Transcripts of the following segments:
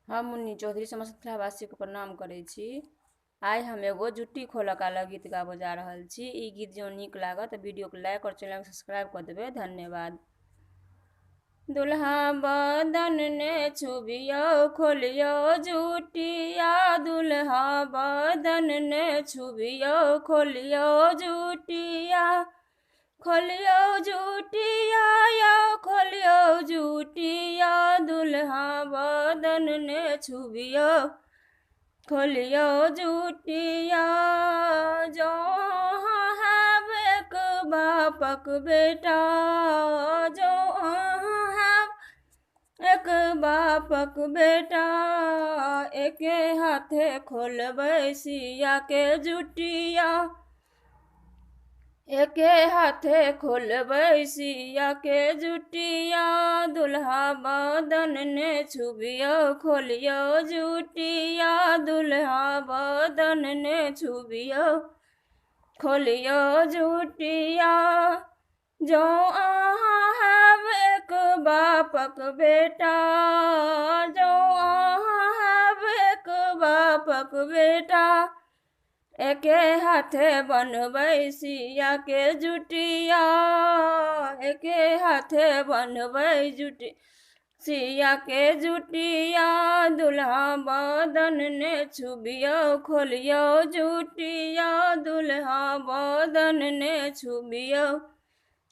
हम मुन्नी चौधरी समस्तीपुर वासी को प्रणाम करै छी। आइ हम एगो जुट्टी खोलऽ काला गीत गाबऽ जा रहल छी। ई गीत जो नीक लागत वीडियो को लाइक और चैनल को सब्सक्राइब कर देबै। धन्यवाद। दुल्हा बदन ने छुबियो खोलियो जुटिया, दुल्हा बदन ने छुबियो खोलियो जुटिया, खोलियो जुटिया यो खोलियो जुटिया, दुल्हा बदन ने छुबियो खोलियो जुटिया। जो है एक बापक बेटा, जो है एक बापक बेटा, एके हाथे खोलबै सिया के जुटिया, एके हाथे खोलबै सिया के जुटिया, दुल्हा बदन ने छुबियो खोलियो जुटिया, दुल्हा बदन ने छुबियो खोलियो जुटिया। जो अहाँ हैब एक बापक बेटा, जो अहाँ हैब एक बापक बेटा, एके हाथे बनबै सिया के जुटिया, एके हाथे बनबै जुटी सिया के जुटिया, दुल्हा बदन ने छुबियो खोलियो जुटिया, दुल्हा बदन ने छुबियो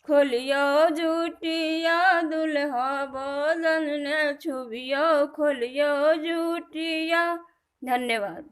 खोलियो जुटिया, दुल्हा बदन ने छुबियो खोलियो जुटिया। धन्यवाद।